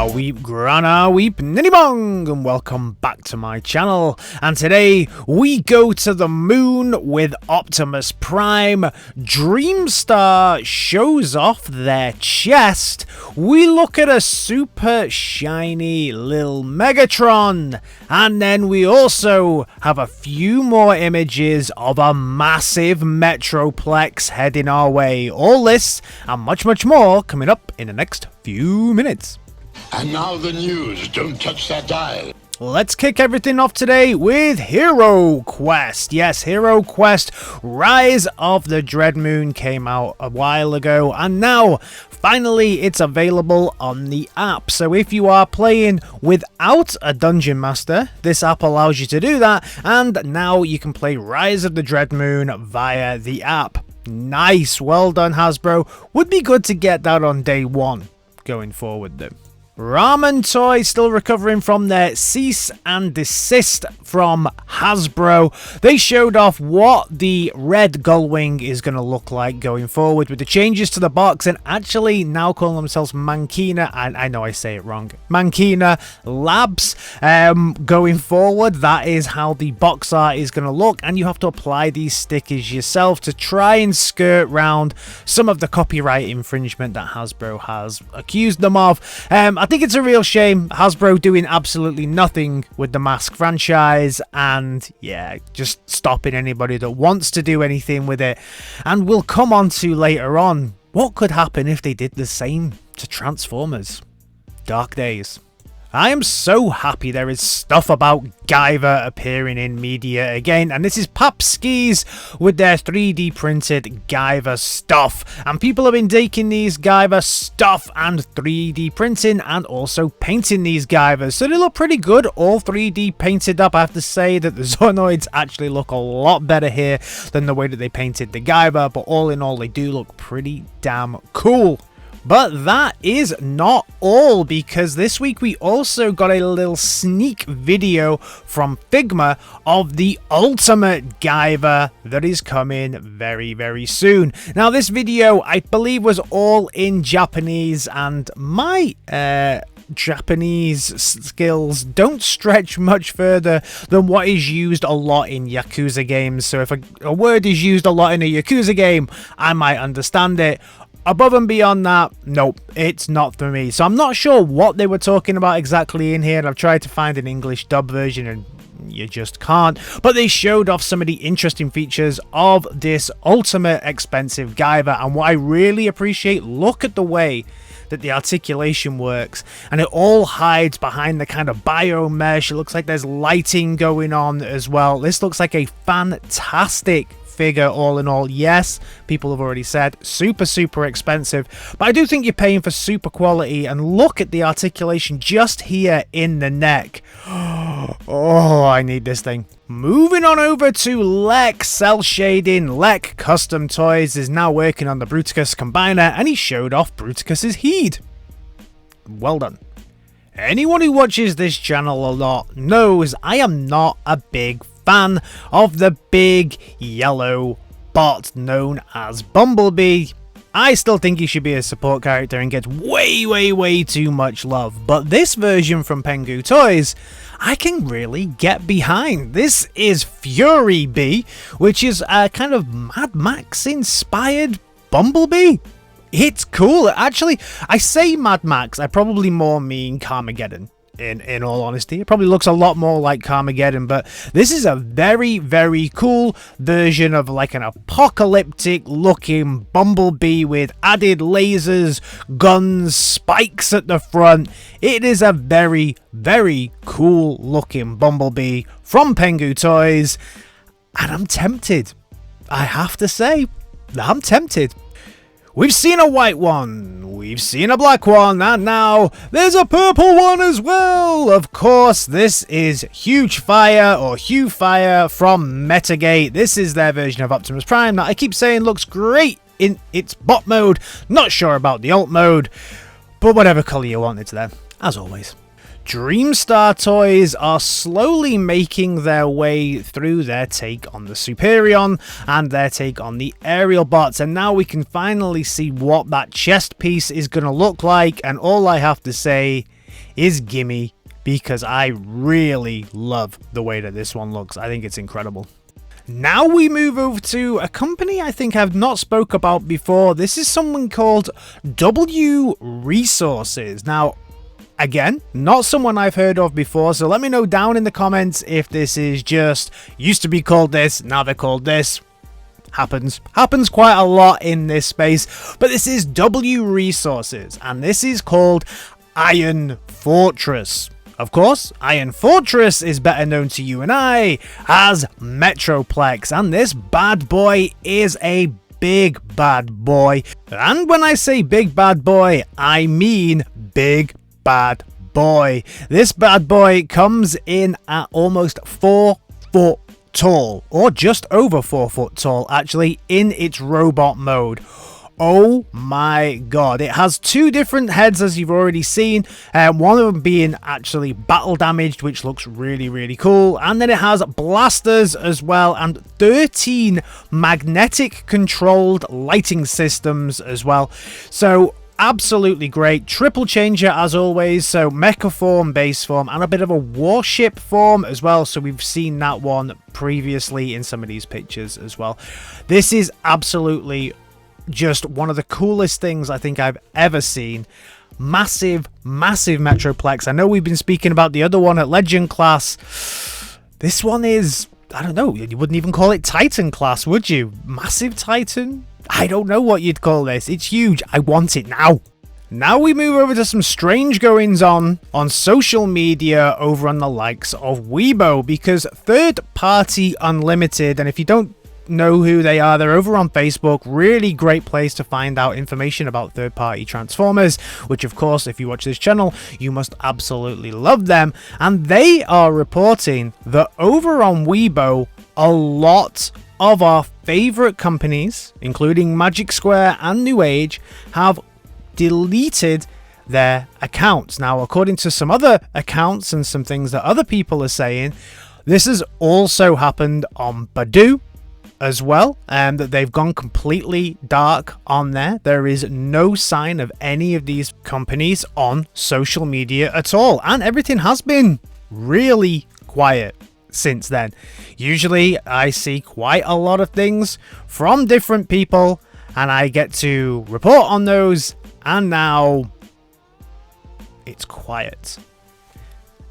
Weep, Grana Weep, Ninibong, and welcome back to my channel. And today we go to the moon with Optimus Prime. Dreamstar shows off their chest. We look at a super shiny little Megatron, and then we also have a few more images of a massive Metroplex heading our way. All this and much more coming up in the next few minutes. And now the news. Don't touch that dial. Let's kick everything off today with Hero Quest. Yes, Hero Quest Rise of the Dread Moon came out a while ago, and now finally it's available on the app. So if you are playing without a Dungeon Master, this app allows you to do that, and now you can play Rise of the Dread Moon via the app. Nice, well done Hasbro. Would be good to get that on day one going forward though. Ramen Toys still recovering from their cease and desist from Hasbro. They showed off what the red Gullwing is going to look like going forward with the changes to the box, and actually now calling themselves Mankina, and I know I say it wrong, Mankina Labs. Going forward, that is how the box art is going to look, and you have to apply these stickers yourself to try and skirt round some of the copyright infringement that Hasbro has accused them of. I think it's a real shame, Hasbro doing absolutely nothing with the Mask franchise, and yeah, just stopping anybody that wants to do anything with it. And we'll come on to later on what could happen if they did the same to Transformers. Dark days. I am so happy there is stuff about Guyver appearing in media again, and this is Papskis with their 3D printed Guyver stuff. And people have been taking these Guyver stuff and 3D printing and also painting these Guyvers, so they look pretty good, all 3D painted up. I have to say that the Zonoids actually look a lot better here than the way that they painted the Guyver, but all in all they do look pretty damn cool. But that is not all, because this week we also got a little sneak video from Figma of the ultimate Guyver that is coming very soon. Now this video I believe was all in Japanese, and my Japanese skills don't stretch much further than what is used a lot in Yakuza games. So if a word is used a lot in a Yakuza game, I might understand it. Above and beyond that, nope, it's not for me. So I'm not sure what they were talking about exactly in here, and I've tried to find an English dub version and you just can't. But they showed off some of the interesting features of this ultimate expensive Guyver, and what I really appreciate, look at the way that the articulation works, and it all hides behind the kind of bio mesh. It looks like there's lighting going on as well. This looks like a fantastic figure all in all. Yes, people have already said super expensive, but I do think you're paying for super quality, and look at the articulation just here in the neck. Oh, I need this thing. Moving on over to Lexcell shading. Lek Custom Toys is now working on the Bruticus Combiner, and he showed off Bruticus's head. Well done. Anyone who watches this channel a lot knows I am not a big fan of the big yellow bot known as Bumblebee. I still think he should be a support character and gets way too much love, but this version from Pengu Toys I can really get behind. This is Fury Bee, which is a kind of Mad Max inspired Bumblebee. It's cool. Actually, I say Mad Max, I probably more mean Carmageddon. In all honesty, it probably looks a lot more like Carmageddon, but this is a very cool version of like an apocalyptic looking Bumblebee with added lasers, guns, spikes at the front. It is a very cool looking Bumblebee from Pengu Toys, and I'm tempted. I have to say, I'm tempted. We've seen a white one, we've seen a black one, and now there's a purple one as well! Of course, this is Huge Fire, or Hugh Fire from Metagate. This is their version of Optimus Prime that I keep saying looks great in its bot mode. Not sure about the alt mode, but whatever colour you want, it's there, as always. Dreamstar Toys are slowly making their way through their take on the Superion and their take on the aerial bots, and now we can finally see what that chest piece is going to look like, and all I have to say is gimme, because I really love the way that this one looks. I think it's incredible. Now we move over to a company I think I've not spoke about before. This is someone called W Resources. Now, again, not someone I've heard of before, so let me know down in the comments if this is just used to be called this, now they're called this. Happens quite a lot in this space, but this is W Resources, and this is called Iron Fortress. Of course, Iron Fortress is better known to you and I as Metroplex, and this bad boy is a big bad boy. And when I say big bad boy, I mean big bad boy. This bad boy comes in at almost 4 foot tall, or just over 4 foot tall actually, in its robot mode. Oh my god, it has 2 different heads, as you've already seen, one of them being actually battle damaged, which looks really cool, and then it has blasters as well, and 13 magnetic controlled lighting systems as well. So absolutely great. Triple changer as always, so mecha form, base form, and a bit of a warship form as well, so we've seen that one previously in some of these pictures as well. This is absolutely just one of the coolest things I think I've ever seen. Massive Metroplex. I know we've been speaking about the other one at Legend class. This one is, I don't know, you wouldn't even call it Titan class, would you? Massive Titan? I don't know what you'd call this. It's huge. I want it now. Now we move over to some strange goings on social media over on the likes of Weibo, because Third Party Unlimited, and if you don't know who they are, they're over on Facebook. Really great place to find out information about third-party Transformers, which of course, if you watch this channel, you must absolutely love them. And they are reporting that over on Weibo, a lot of our favorite companies, including Magic Square and New Age, have deleted their accounts. Now, according to some other accounts and some things that other people are saying, this has also happened on Badoo as well, and that they've gone completely dark on there. There is no sign of any of these companies on social media at all, and everything has been really quiet since then. Usually I see quite a lot of things from different people and I get to report on those, and now it's quiet.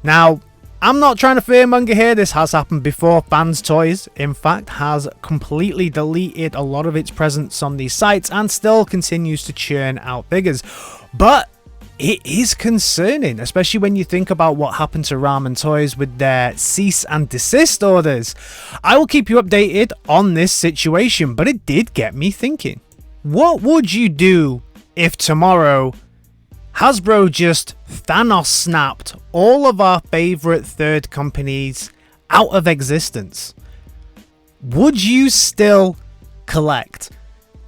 Now, I'm not trying to fearmonger here. This has happened before. Fans Toys, in fact, has completely deleted a lot of its presence on these sites and still continues to churn out figures. But it is concerning, especially when you think about what happened to Ramen Toys with their cease and desist orders. I will keep you updated on this situation, but it did get me thinking. What would you do if tomorrow Hasbro just Thanos snapped all of our favorite third companies out of existence? Would you still collect?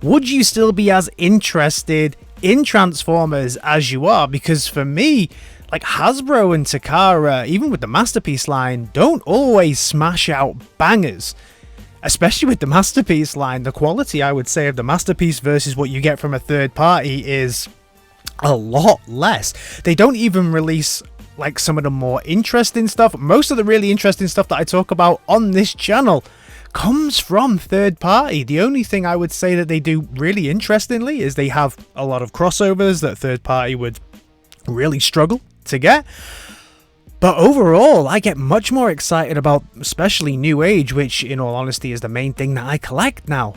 Would you still be as interested in Transformers as you are? Because for me, like Hasbro and Takara, even with the Masterpiece line, don't always smash out bangers. Especially with the Masterpiece line, the quality, I would say, of the Masterpiece versus what you get from a third party is a lot less. They don't even release like some of the more interesting stuff. Most of the really interesting stuff that I talk about on this channel comes from third party. The only thing I would say that they do really interestingly is they have a lot of crossovers that third party would really struggle to get. But overall, I get much more excited about especially New Age, which in all honesty is the main thing that I collect now.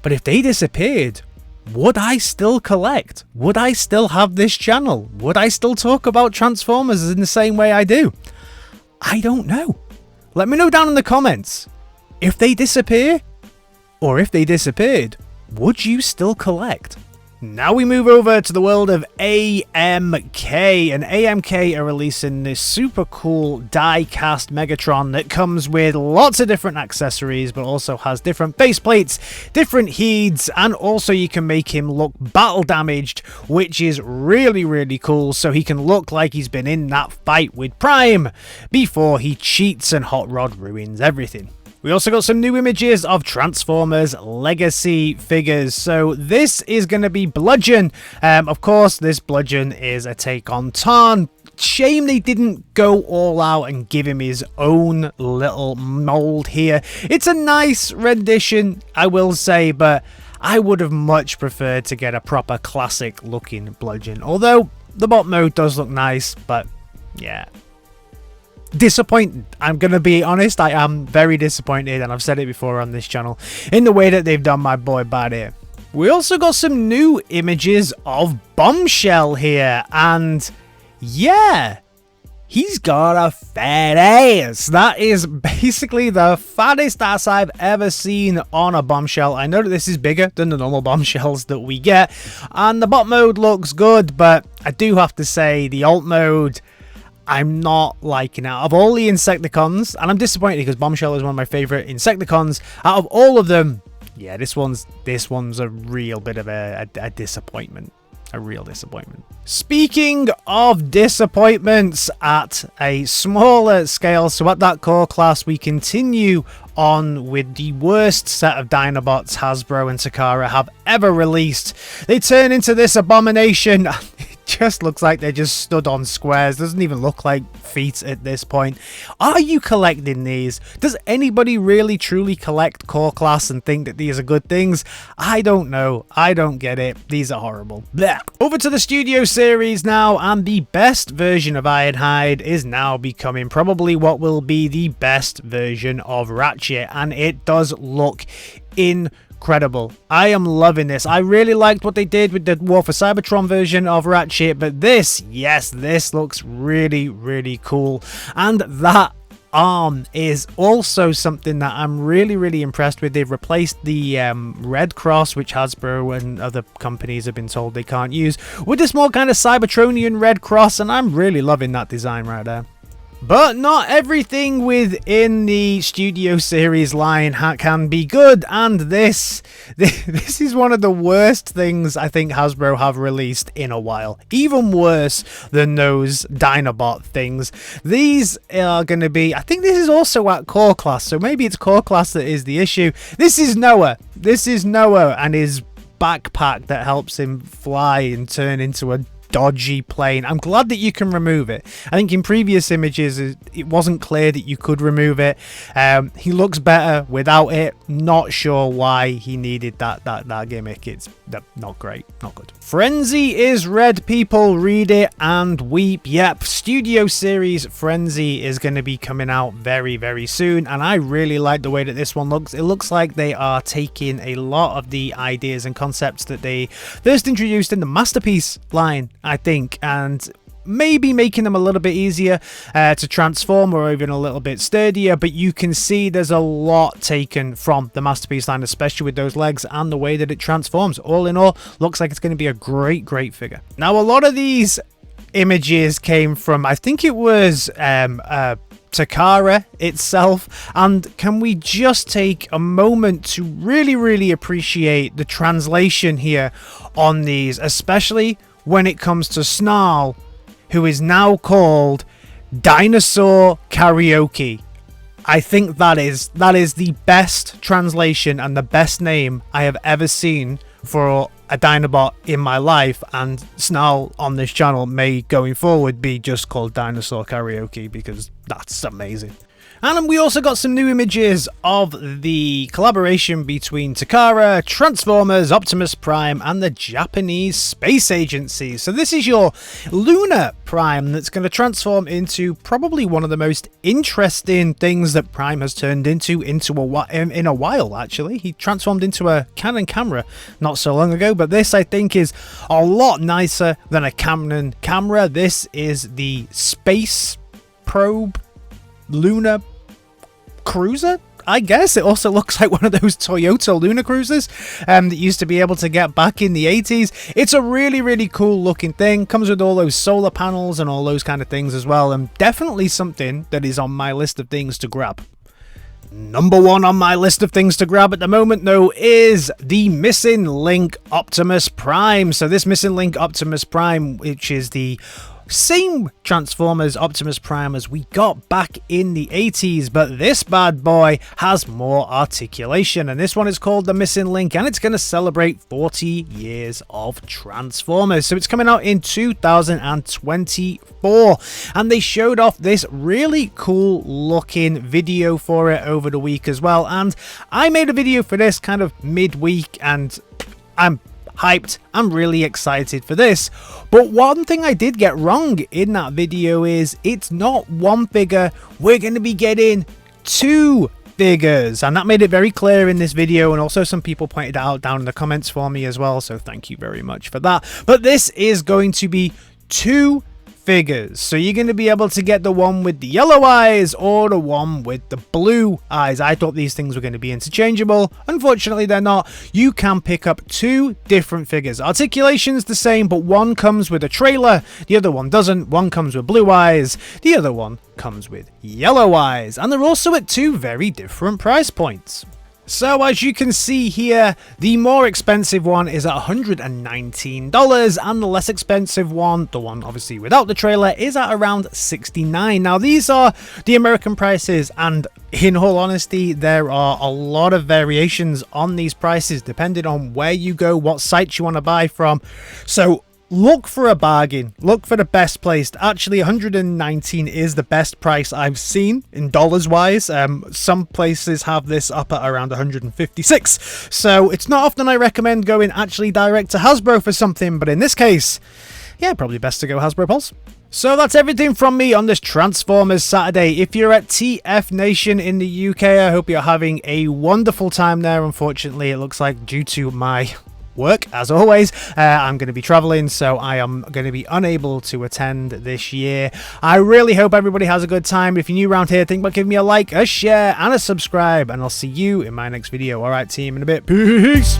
But if they disappeared, would I still collect? Would I still have this channel? Would I still talk about Transformers in the same way I do? I don't know. Let me know down in the comments. If they disappear, or if they disappeared, would you still collect? Now we move over to the world of AMK, and AMK are releasing this super cool die-cast Megatron that comes with lots of different accessories, but also has different base plates, different heats, and also you can make him look battle damaged, which is really cool, so he can look like he's been in that fight with Prime before he cheats and Hot Rod ruins everything. We also got some new images of Transformers Legacy figures. So this is going to be Bludgeon. Of course, this Bludgeon is a take on Tarn. Shame they didn't go all out and give him his own little mold here. It's a nice rendition, I will say, but I would have much preferred to get a proper classic looking bludgeon. Although the bot mode does look nice, but yeah. Disappointed. I'm going to be honest, I am very disappointed, and I've said it before on this channel, in the way that they've done my boy Bad here. We also got some new images of Bombshell here, and yeah, he's got a fat ass. That is basically the fattest ass I've ever seen on a Bombshell. I know that this is bigger than the normal Bombshells that we get, and the bot mode looks good, but I do have to say the alt mode, I'm not liking it. Out of all the Insecticons, and I'm disappointed because Bombshell is one of my favorite Insecticons, out of all of them, yeah, this one's a real bit of a disappointment. A real disappointment. Speaking of disappointments at a smaller scale, so at that core class, we continue on with the worst set of Dinobots Hasbro and Takara have ever released. They turn into this abomination. It just looks like they're just stood on squares. Doesn't even look like feet at this point. Are you collecting these? Does anybody really truly collect core class and think that these are good things? I don't know. I don't get it. These are horrible. Blech. Over to the Studio Series now, and the best version of Ironhide is now becoming probably what will be the best version of Ratchet, and it does look incredible. I am loving this. I really liked what they did with the War for Cybertron version of Ratchet, but this, yes, this looks really, really cool. And that arm is also something that I'm really, really impressed with. They've replaced the red cross, which Hasbro and other companies have been told they can't use, with this more kind of Cybertronian red cross, and I'm really loving that design right there. But not everything within the Studio Series line can be good, and this is one of the worst things I think Hasbro have released in a while. Even worse than those Dinobot things. These are going to be, I think this is also at core class, so maybe it's core class that is the issue. This is Noah. This is Noah and his backpack that helps him fly and turn into a dodgy plane. I'm glad that you can remove it. I think in previous images it wasn't clear that you could remove it. He looks better without it. Not sure why he needed that gimmick. It's not great, not good. Frenzy is red, people. Read it and weep. Yep, Studio Series Frenzy is going to be coming out very, very soon, and I really like the way that this one looks. It looks like they are taking a lot of the ideas and concepts that they first introduced in the Masterpiece line, I think, and maybe making them a little bit easier to transform, or even a little bit sturdier, but you can see there's a lot taken from the Masterpiece line, especially with those legs and the way that it transforms. All in all, looks like it's going to be a great figure. Now, a lot of these images came from, I think it was Takara itself, and can we just take a moment to really appreciate the translation here on these, especially when it comes to Snarl, who is now called Dinosaur Karaoke. I think that is the best translation and the best name I have ever seen for a Dinobot in my life, and Snarl on this channel may going forward be just called Dinosaur Karaoke, because that's amazing. And we also got some new images of the collaboration between Takara, Transformers, Optimus Prime, and the Japanese Space Agency. So this is your Lunar Prime that's going to transform into probably one of the most interesting things that Prime has turned into in a while, actually. He transformed into a Canon camera not so long ago, but this, I think, is a lot nicer than a Canon camera. This is the Space Probe Lunar Cruiser, I guess. It also looks like one of those Toyota Lunar Cruisers that used to be able to get back in the 80s. It's a really cool looking thing. Comes with all those solar panels and all those kind of things as well, and definitely something that is on my list of things to grab. Number one on my list of things to grab at the moment, though, is the Missing Link Optimus Prime. So this Missing Link Optimus Prime, which is the same Transformers Optimus Prime as we got back in the 80s, but this bad boy has more articulation, and this one is called The Missing Link, and it's going to celebrate 40 years of Transformers. So it's coming out in 2024, and they showed off this really cool looking video for it over the week as well, and I made a video for this kind of midweek, and I'm hyped. I'm really excited for this. But one thing I did get wrong in that video is it's not one figure. We're going to be getting 2 figures, and that made it very clear in this video, and also some people pointed it out down in the comments for me as well, so thank you very much for that. But this is going to be 2 figures, so you're going to be able to get the one with the yellow eyes or the one with the blue eyes. I thought these things were going to be interchangeable. Unfortunately, they're not. You can pick up 2 different figures. Articulation's the same, but one comes with a trailer, the other one doesn't. One comes with blue eyes, the other one comes with yellow eyes, and they're also at 2 very different price points. So as you can see here, the more expensive one is at $119, and the less expensive one, the one obviously without the trailer, is at around $69. Now these are the American prices, and in all honesty, there are a lot of variations on these prices depending on where you go, what sites you want to buy from. So look for a bargain, look for the best placed. Actually, 119 is the best price I've seen in dollars wise. Some places have this up at around 156, so it's not often I recommend going actually direct to Hasbro for something, but in this case, yeah, probably best to go Hasbro Pulse. So that's everything from me on this Transformers Saturday. If you're at TF Nation in the UK, I hope you're having a wonderful time there. Unfortunately, it looks like due to my work, as always, I'm going to be traveling, so I am going to be unable to attend this year. I really hope everybody has a good time. If you're new around here, think about giving me a like, a share, and a subscribe, and I'll see you in my next video. Alright team, in a bit. Peace!